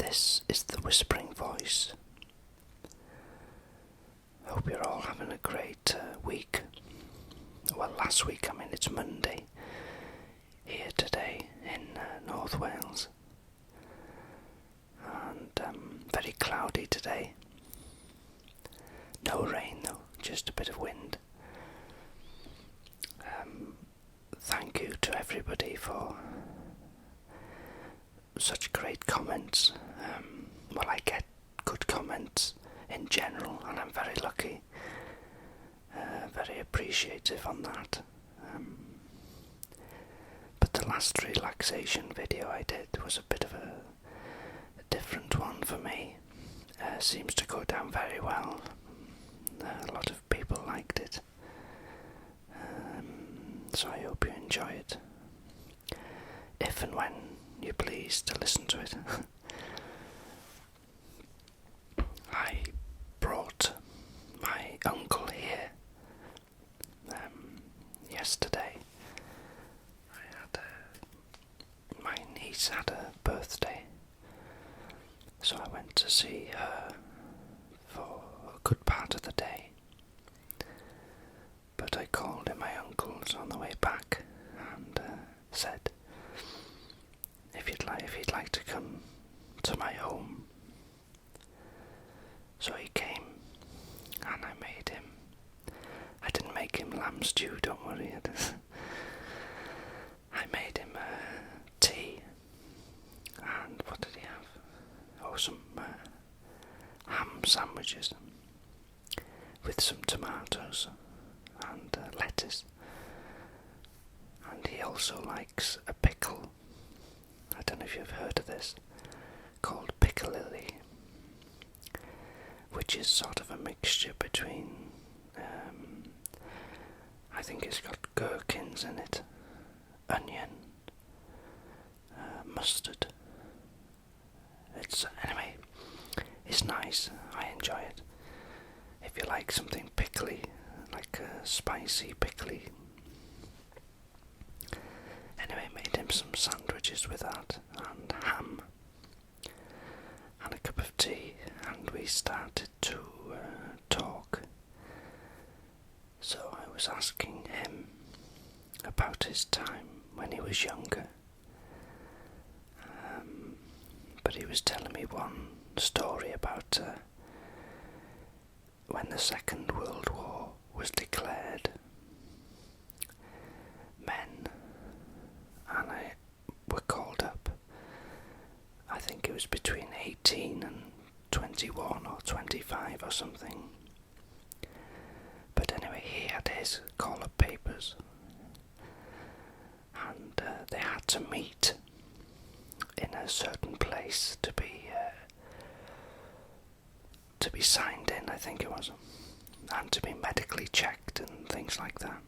This is the Whispering Voice. Hope you're all having a great week. Well, last week, it's Monday here today in North Wales, and very cloudy today. No rain though, just a bit of wind. Thank you to everybody for such great comments. I get good comments in general, and I'm very lucky, very appreciative on that. But the last relaxation video I did was a bit of a different one for me. Seems to go down very well. A lot of people liked it, so I hope you enjoy it, if and when you're pleased to listen to it. I brought my uncle here yesterday. My niece had a birthday, so I went to see her for a good part of the day. But I called in my uncle's on the way back and said if he'd like to come to my home. So he came, and I made him. I didn't make him lamb stew, don't worry. I made him tea, and what did he have? Oh, some ham sandwiches with some tomatoes and lettuce. And he also likes a pickle. I don't know if you've heard of this, called piccalilli, which is sort of a mixture between, I think it's got gherkins in it, onion, mustard. Anyway, it's nice, I enjoy it. If you like something pickly, like spicy pickly. Anyway, made him some sandwiches with that, and ham, and a cup of tea, and we started to talk. So I was asking him about his time when he was younger, but he was telling me one story about when the Second World War was declared. Men and I were called up. I think it was between 18 and 21 or 25 or something. But anyway, he had his call-up papers, and they had to meet in a certain place to be signed in, I think it was, and to be medically checked and things like that.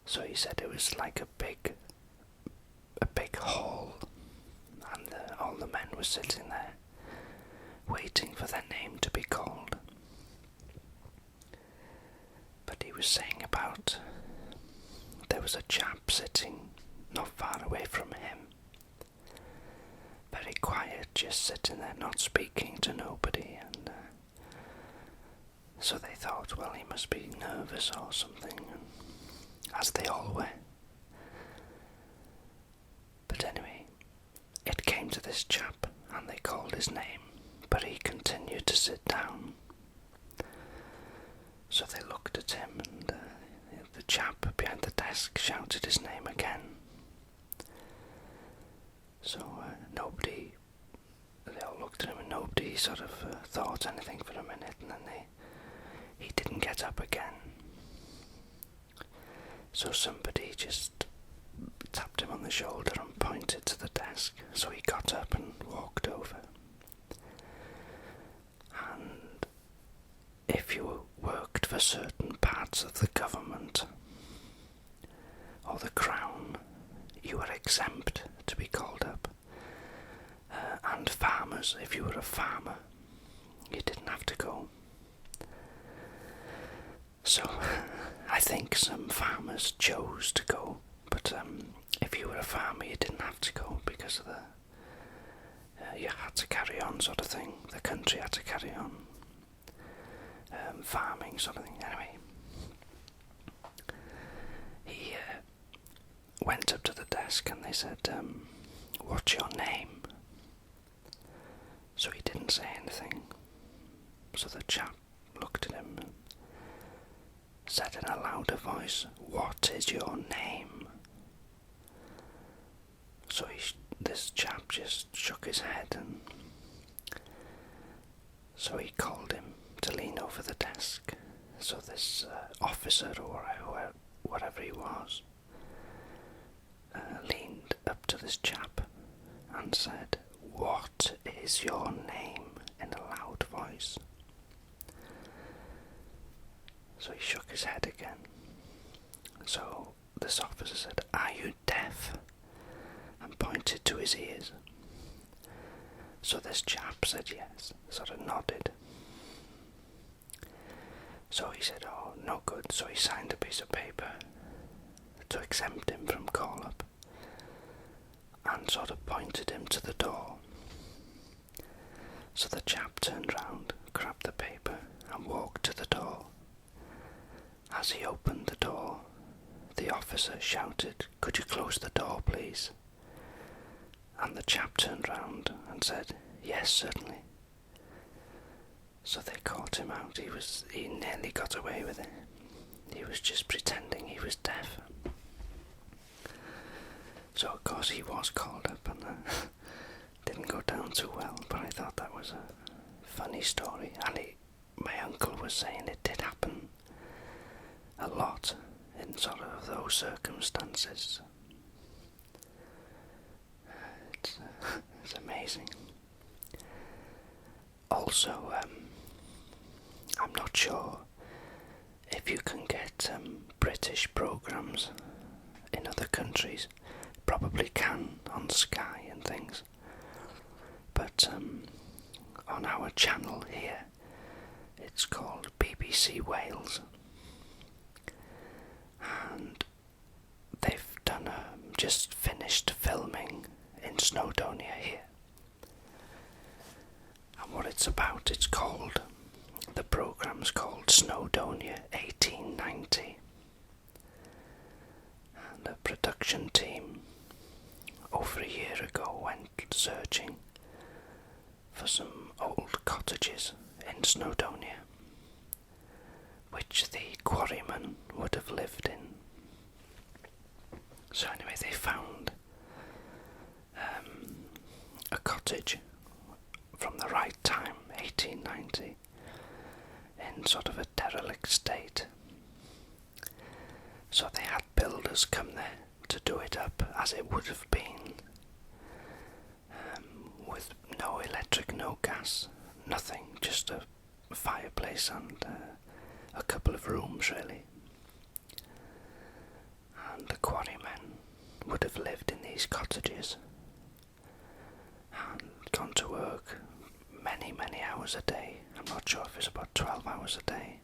So he said it was like a big hall, and all the men were sitting there waiting for their name to be called. But he was saying about there was a chap sitting not far away from him, very quiet, just sitting there not speaking to nobody, and so they thought, well, he must be nervous or something, as they all were. But anyway, it came to this chap, and they called his name, but he continued to sit down. So they looked at him, and the chap behind the desk shouted his name again. So they all looked at him, and nobody sort of thought anything for a minute, and then he didn't get up again. So somebody just tapped him on the shoulder and pointed to the desk, so he got up and walked over. And if you worked for certain parts of the government or the Crown, you were exempt to be called up. And farmers, if you were a farmer, you didn't have to go. So I think some farmers chose to go, but if you were a farmer, you didn't have to go because of the you had to carry on, sort of thing. The country had to carry on. Farming, sort of thing. Anyway, he went up to the desk and they said, "What's your name?" So he didn't say anything. So the chap looked at him and said in a louder voice, "What is your name?" So this chap just shook his head, and so he called him to lean over the desk. So this officer or whatever he was leaned up to this chap and said, "What is your name?" in a loud voice. So he shook his head again. So this officer said, "Are you deaf?" and pointed to his ears. So this chap said yes, sort of nodded. So he said, "Oh, no good." So he signed a piece of paper to exempt him from call-up and sort of pointed him to the door. So the chap turned round, grabbed the paper and walked to the door. As he opened the door, the officer shouted, "Could you close the door, please?" And the chap turned round and said, "Yes, certainly." So they caught him out. He nearly got away with it. He was just pretending he was deaf. So of course he was called up and didn't go down too well, but I thought that was a funny story. And my uncle was saying it did happen a lot in sort of those circumstances. It's amazing. Also, I'm not sure if you can get British programmes in other countries. Probably can on Sky and things. But on our channel here, it's called BBC Wales. And they've done just finished filming in Snowdonia here. And what it's about, the programme's called Snowdonia 1890. And a production team over a year ago went searching for some old cottages in Snowdonia, which the quarrymen would have lived in. So anyway, they found a cottage from the right time, 1890, in sort of a derelict state. So they had builders come there to do it up as it would have been, with no electric, no gas, nothing, just a fireplace and a couple of rooms really. And the quarrymen would have lived in these cottages and gone to work many hours a day. I'm not sure if it's about 12 hours a day.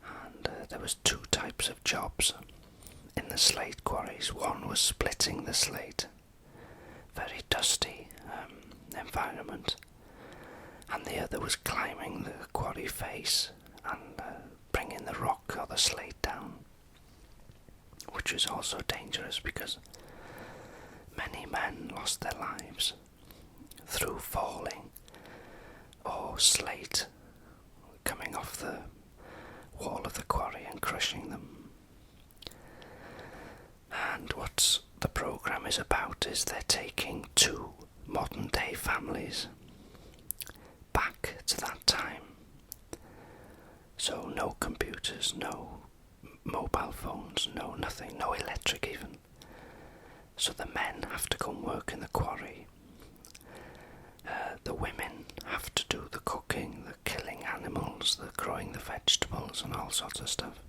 And there was two types of jobs in the slate quarries. One was splitting the slate, very dusty environment, and the other was climbing the quarry face and bringing the rock or the slate down, which was also dangerous because many men lost their lives through falling or slate coming off the wall of the quarry and crushing them. And what the programme is about is they're taking two modern day families back to that time. So no computers, no mobile phones, no nothing, no electric even. So the men have to go and work in the quarry. The women have to do the cooking, the killing animals, the growing the vegetables and all sorts of stuff.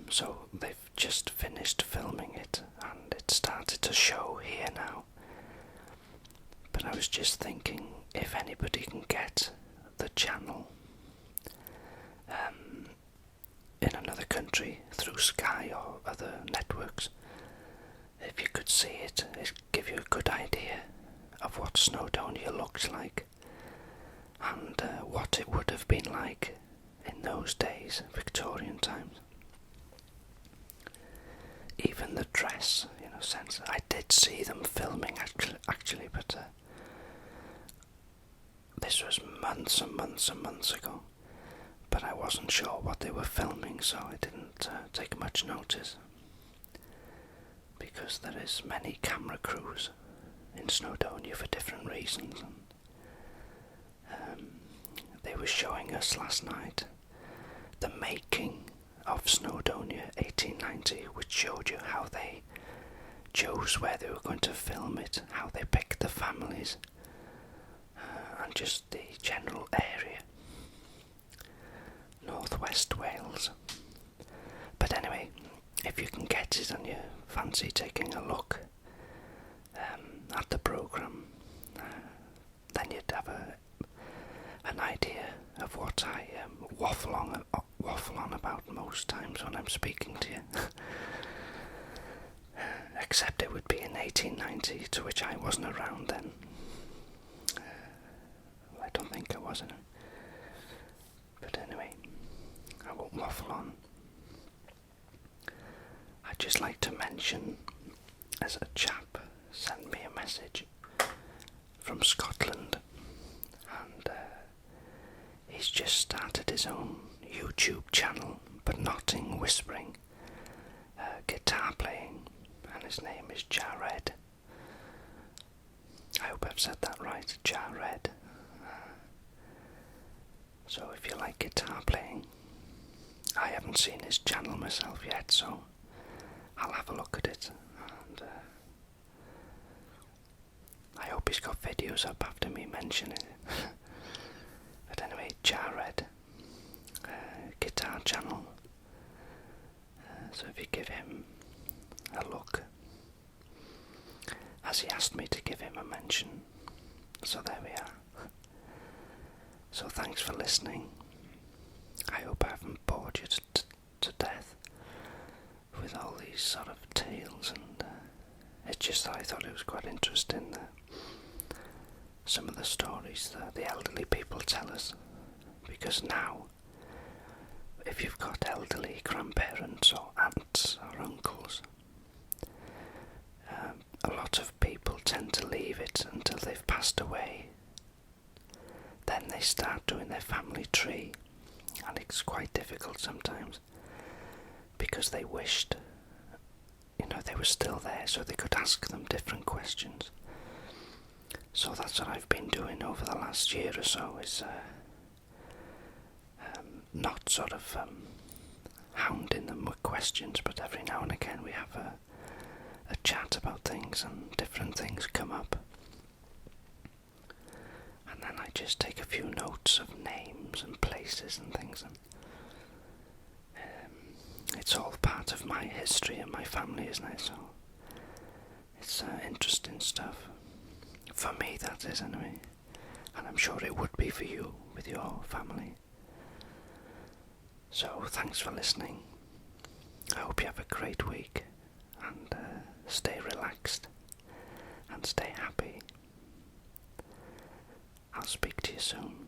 So they've just finished filming it and it started to show here now. But I was just thinking, if anybody can get the channel in another country through Sky or other networks, if you could see it, it give you a good idea of what Snowdonia looks like and what it would have been like in those days, Victorian times. Even the dress, sense. I did see them filming actually, but this was months and months and months ago. But I wasn't sure what they were filming, so I didn't take much notice. Because there is many camera crews in Snowdonia for different reasons. And, they were showing us last night the making of Snowdonia 1890, which showed you how they chose where they were going to film it, how they picked the families, and just the general area. Northwest Wales. But anyway, if you can get it and you fancy taking a look at the programme, then you'd have an idea of what I waffle on about most times when I'm speaking to you. Except it would be in 1890, to which I wasn't around then. I don't think I was in it. But anyway, I won't waffle on. I'd just like to mention, as a chap sent me a message from Scotland, and he's just started his own YouTube channel, but not in whispering, guitar playing, and his name is Jared. I hope I've said that right, Jared. So if you like guitar playing, I haven't seen his channel myself yet, so I'll have a look at it, and I hope he's got videos up after me mentioning it. But anyway, Jared, guitar channel, so if you give him a look, as he asked me to give him a mention, so there we are. So thanks for listening. I hope I haven't bored you to death with all these sort of tales, and it's just that I thought it was quite interesting, some of the stories that the elderly people tell us, because now, if you've got elderly grandparents or aunts or uncles, a lot of people tend to leave it until they've passed away. Then they start doing their family tree, and it's quite difficult sometimes, because they wished, they were still there, so they could ask them different questions. So that's what I've been doing over the last year or so, is not sort of hounding them with questions, but every now and again we have a chat about things, and different things come up. And then I just take a few notes of names and places and things, and it's all part of my history and my family, isn't it? So it's interesting stuff. For me, that is, anyway. And I'm sure it would be for you, with your family. So thanks for listening. I hope you have a great week, and stay relaxed and stay happy. I'll speak to you soon.